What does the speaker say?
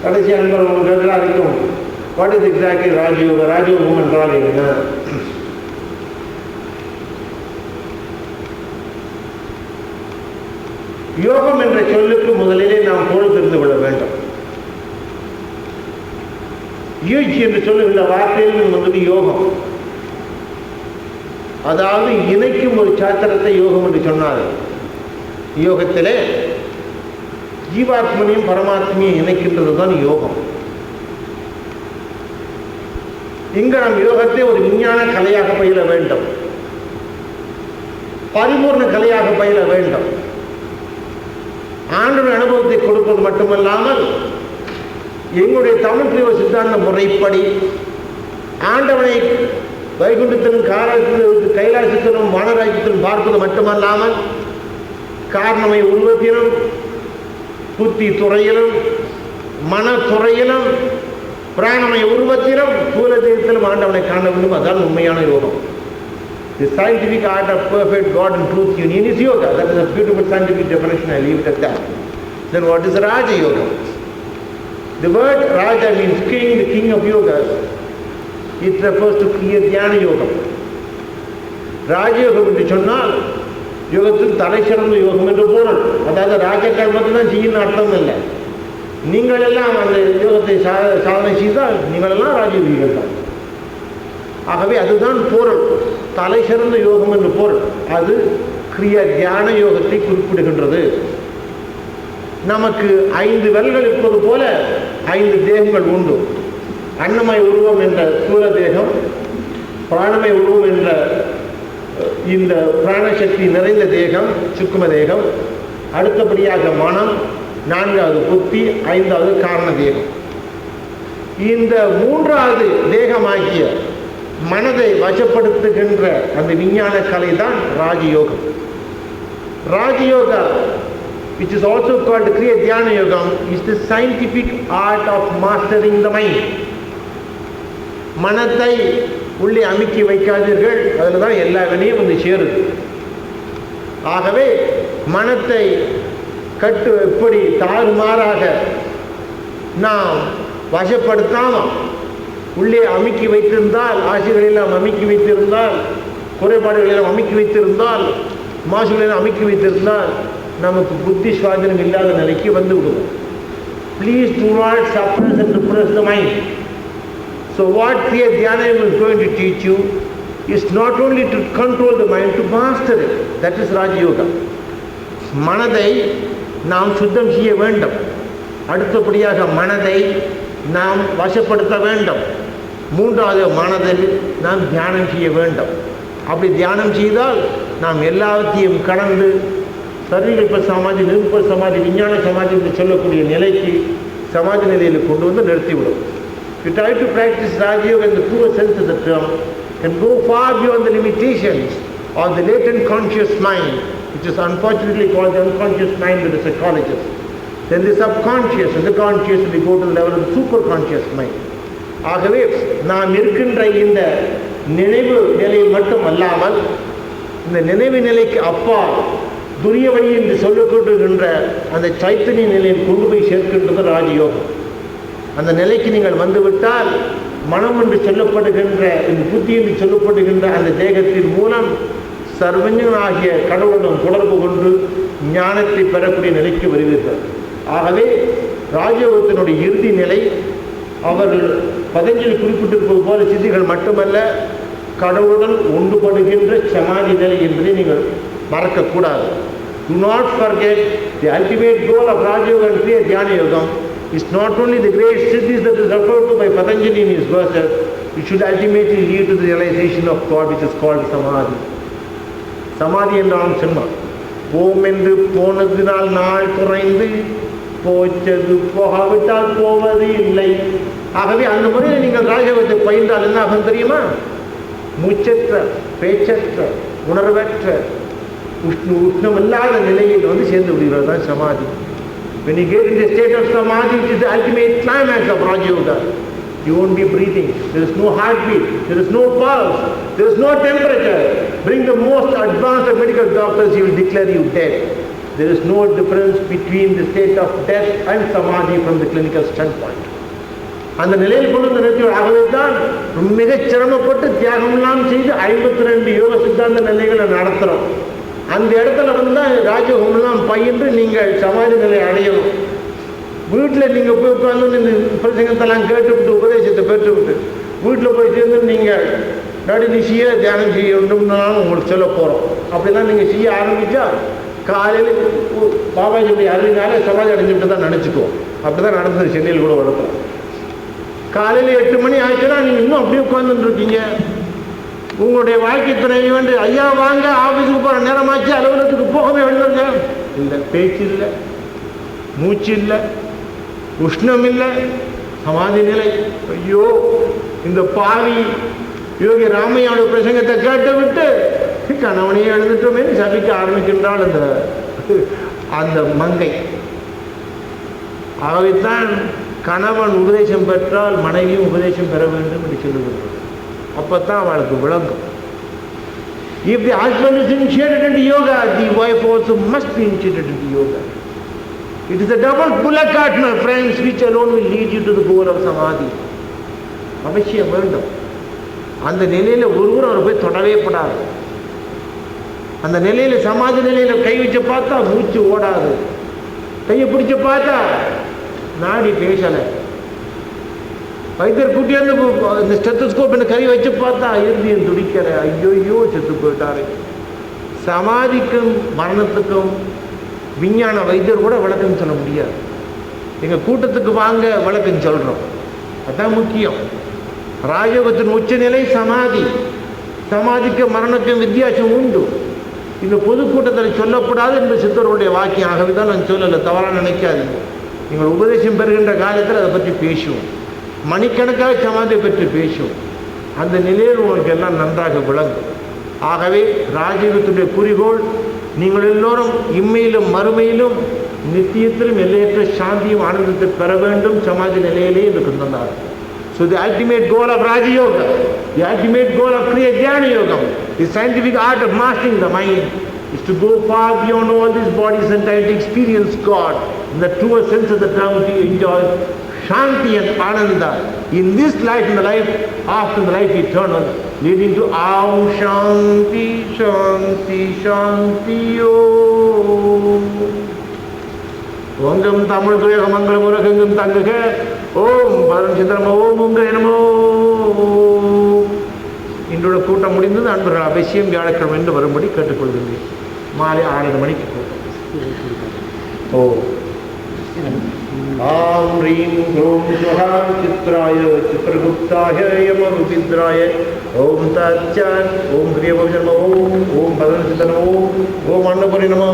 கடைசி அன்பர் உங்களுக்கு எல்லாருக்கும் வாட் இஸ் எக்ஸாக்ட்லி ராஜயோகம்? ராஜயோகம் என்றால் என்ன? யோகம் என்ற சொல்லுக்கு முதலிலே நாம் பொருள் தெரிந்து கொள்ள வேண்டும். யூஜ் என்று சொல்லுகின்ற வார்த்தையில் வந்து யோகம், அதாவது இணைக்கும் ஒரு சாத்திரத்தை யோகம் என்று சொன்னார். யோகத்திலே ஜீவாத்மனையும் பரமாத்மையும் இணைக்கின்றது தான் யோகம். இங்கு நாம் யோகத்தை ஒரு விஞ்ஞான கலையாக பயில வேண்டும், பரிபூர்ண கலையாக பயில வேண்டும். ஆண்டவன் அனுபவத்தை கொடுப்பது மட்டுமல்லாமல் எங்களுடைய தமிழ் கிறிஸ்தவ சித்தாந்த முறைப்படி ஆண்டவனை வைகுண்டத்திலும் காலத்திலும் கைலாசத்திலும் வானராஜ்யத்திலும் பார்ப்பது மட்டுமல்லாமல் காரணமை உருவத்திலும் புத்தி துறையிலும் மனத்துறையிலும் பிராணமய உருவத்திலும் சூழத்திலும் ஆண்டவனை காண வேண்டும். அதான் உண்மையான யோகம். The scientific art of perfect God and truth union is yoga. That is a beautiful scientific definition. I leave it at that. Then what is Raja Yoga? The word Raja means king, the king of yoga. It refers to Kriya Dhyana Yoga. Raja Yoga என்று சொன்னால் யோகத்தில் தலை சிறந்த யோகம் என்று பொருள். அதாவது ராஜாக்கள் மட்டும்தான் செய்யணும் அர்த்தம் இல்லை. நீங்கள் எல்லாம் அந்த யோகத்தை சாதனை செய்தால் நீங்கள் எல்லாம் ராஜயோகிகள் தான். ஆகவே அதுதான் பொருள், தலை சிறந்த யோகம் என்று பொருள். அது கிரியா தியான யோகத்தை குறிப்பிடுகின்றது. நமக்கு 5 விரல்கள் இருப்பது போல 5 தேகங்கள் உண்டு. அன்னமய உருவம் என்ற ஸ்தூல தேகம், பிராணமய உருவம் என்ற இந்த பிராணசக்தி நிறைந்த தேகம் சுக்கும தேகம், அடுத்தபடியாக மனம், 4வது புத்தி, 5வது காரண தேகம். இந்த 3வது தேகமாகிய மனதை வசப்படுத்துகின்ற அந்த விஞ்ஞான கலை தான் ராஜயோகம். Raja Yoga, which is also called Kriya Dhyana Yogam, is the scientific art of mastering the mind. மனத்தை உள்ளே அமுக்கி வைக்காதீர்கள், அதில் தான் எல்லா வினையும் வந்து சேருது. ஆகவே மனத்தை எப்படி தாறுமாறாக நாம் வசப்படுத்தாமல் உள்ளே அமுக்கி வைத்திருந்தால், ஆசைகளெல்லாம் அமுக்கி வைத்திருந்தால், குறைபாடுகளெல்லாம் அமுக்கி வைத்திருந்தால், மாசுகளெல்லாம் அமுக்கி வைத்திருந்தால் நமக்கு புத்தி சுவாதனம் இல்லாத நிலைக்கு வந்து விடுவோம். Please do not suppress and repress the mind. So what Kriya Dhyana is going to teach you is not only to control the mind, to master it. That is Raja Yoga. மனதை நாம் சுத்தம் செய்ய வேண்டும். அடுத்தபடியாக மனதை நாம் வசப்படுத்த வேண்டும். 3வது மனதில் நாம் தியானம் செய்ய வேண்டும். அப்படி தியானம் செய்தால் நாம் எல்லாத்தையும் கடந்து சரீரப்ப சமாதி, நிருப்ப சமாதி, விஞ்ஞான சமாதி என்று சொல்லக்கூடிய நிலைக்கு சமாதி நிலையில் கொண்டு வந்து நிறுத்திவிடும். You try to practice Raja Yoga in the truest sense of the term can go far beyond the limitations of the latent conscious mind, which is unfortunately called the unconscious mind by the psychologists. Then the subconscious and the conscious will go to the level of the superconscious mind. ஆகவே நாம் இருக்கின்ற இந்த நினைவு நிலையில் மட்டும் அல்லாமல் இந்த நினைவு நிலைக்கு அப்பால் துரிய வழி என்று சொல்லப்படுகின்ற அந்த சைத்தன்ய நிலையில் கொண்டு போய் சேர்க்கின்றது ராஜயோகம். அந்த நிலைக்கு நீங்கள் வந்துவிட்டால் மனம் என்று சொல்லப்படுகின்ற இந்த புத்தி என்று சொல்லப்படுகின்ற அந்த தேகத்தின் மூலம் சர்வஞனாகிய கடவுளுடன் தொடர்பு கொண்டு ஞானத்தை பெறக்கூடிய நிலைக்கு வருவீர்கள். ஆகவே ராஜயோகத்தினுடைய இறுதி நிலை அவர்கள் பதஞ்சலி குறிப்பிட்டிருப்பது போல சித்திகள் மட்டுமல்ல, கடவுளுடன் ஒன்றுபடுகின்ற சமாதி நிலை என்பதை நீங்கள் மறக்கக்கூடாது. Do not forget the ultimate goal of Raja Yoga and Kriya Dhyana Yogam is not only the great siddhis that is referred to by Patanjali in his verses, it should ultimately lead to the realization of God, which is called Samadhi. Samadhi என்றாலும் சொன்னார், ஓம் என்று போனதினால் நாள் குறைந்து போச்சது போகாவிட்டால் போவது இல்லை. ஆகவே அந்த முறையில் நீங்கள் ராஜயோகத்தை பயின்றால் என்ன ஆகும் தெரியுமா? மூச்சற்ற, பேச்சற்ற, உணர்வற்ற, உஷ்ணமில்லாத நிலையில் வந்து சேர்ந்து விடுகிறது தான் சமாதி. When you get in the state of Samadhi, which is the ultimate climax of Raja Yoga, you won't be breathing. There is no heartbeat. There is no pulse. There is no temperature. Bring the most advanced of medical doctors, he will declare you dead. There is no difference between the state of death and samadhi from the clinical standpoint. அந்த நிலையில் கொண்டு நிறுத்தி ஆகவே தான் மிகச் சிரமப்பட்டு தியாகம்லாம் செய்து 52 யோக சித்தாந்த நிலைகளை நடத்துகிறோம். அந்த இடத்துல வந்தால் ராஜயோகம்லாம் பயின்று நீங்கள் சமாதி நிலை அடையணும். வீட்டில் நீங்கள் போய் உட்காந்து இந்த பிரசங்கத்தெல்லாம் கேட்டுவிட்டு உபதேசத்தை பெற்றுவிட்டு வீட்டில் போய் சேர்ந்து நீங்கள் நடுநிசிய தியானம் செய்ய வேண்டும்னாலும் உங்களுக்கு சொல்ல போகிறோம். அப்படி தான் நீங்கள் செய்ய ஆரம்பித்தா காலையில் பாபாஜியுடைய அருளினால சமாதி அடைஞ்சுட்டு தான் நினச்சிக்குவோம். அப்படி தான் நடந்தது சென்னையில் கூட வளர்க்குறோம். காலையில் 8 மணி ஆச்சுன்னா நீங்கள் இன்னும் அப்படியே உட்காந்துருக்கீங்க. உங்களுடைய வாழ்க்கை துணை வேண்டு ஐயா வாங்க ஆஃபீஸுக்கு போகிற நேரமாச்சு அலுவலகத்துக்கு போகவே வேண்டுங்க. இல்லை, பேச்சு இல்லை, மூச்சு இல்லை, உஷ்ணம் இல்லை, சமாதி நிலை. ஐயோ, இந்த பாவி யோகி ராமையோட பிரசங்கத்தை கேட்டு விட்டு கணவனையே எழுந்துட்டோமே சபிக்க ஆரம்பிக்கின்றாள் அந்த மங்கை. ஆகவேத்தான் கணவன் உபதேசம் பெற்றால் மனைவியும் உபதேசம் பெற வேண்டும் என்று சொல்லுகிறது. அப்பத்தான் அவளுக்கு விளங்கும். If the husband is initiated into yoga, the wife also must be initiated into yoga. It is a double bullet cart, my friends, which alone will lead you to the goal of samadhi. அவசியம் வேண்டும். அந்த நிலையில் ஒருவர் அவர் போய் தொடவே படாது. அந்த நிலையில் சமாதி நிலையில் கை வச்சு பார்த்தா மூச்சு ஓடாது. கையை பிடிச்சி பார்த்தா நாடி பேசலை. வைத்தியர் கூட்டியாந்து இந்த ஸ்டெத்தஸ்கோப் என்ன கை வச்சு பார்த்தா இறுதியும் துடிக்கிற. ஐயோ செத்து போயிட்டாரு. சமாதிக்கும் மரணத்துக்கும் விஞ்ஞான வைத்தியர் கூட விளக்கம் சொல்ல முடியாது. எங்கள் கூட்டத்துக்கு வாங்க விளக்கம் சொல்கிறோம். அதுதான் முக்கியம். ராஜயோகத்தின் உச்சநிலை சமாதி. சமாதிக்கு மரணத்துக்கும் வித்தியாசம் உண்டு. இந்த பொதுக்கூட்டத்தில் சொல்லக்கூடாது என்பது சித்தருடைய வாக்கியம். ஆகவே தான் நான் சொல்லலை, தவறாக நினைக்காதீங்க. நீங்கள் உபதேசம் பெறுகின்ற காலத்தில் அதை பற்றி பேசுவோம். மணிக்கணக்காக சமாதியை பற்றி பேசுவோம். அந்த நிலையில் உங்களுக்கு எல்லாம் நன்றாக விளங்கும். ஆகவே ராஜயோகத்துடைய குறிக்கோள் நீங்கள் எல்லோரும் இம்மையிலும் மறுமையிலும் நித்தியத்திலும் எல்லையற்ற சாந்தியும் ஆனந்தத்தை பெற வேண்டும் சமாதி நிலையிலே என்று கொண்டார். So the ultimate goal of Raja Yoga, the ultimate goal of Kriya Jnana Yoga, the scientific art of mastering the mind, is to go far beyond all these bodies and time to experience God in the truest sense of the term, to enjoy Shanti and Ananda in this life and the life after the life eternal, leading to Aum Shanti Shanti Shanti Om. ஓங்கம் Tamil துயக மங்களம் உலகெங்கும் தங்குக. ஓம் பரம் சிதரம ஓம் உங்க எனமோ. இன்றோட கூட்டம் முடிந்தது. அன்பர்கள் அவசியம் வியாழக்கிழமை என்று வரும்படி கேட்டுக்கொள்கின்றேன். மாலை 6:30 மணிக்கு கூட்டம். ஓ ஆம் ரீம் ஓம் ஸ்வஹா சித்ராய சித்ரகுப்தாய யமருதித்ராய ஓம் தச்சான் ஓம் கிரியபோஜன்ம ஓம் ஓம் பரம் சிதரம ஓம் ஓம் அன்னபுரி நமோ.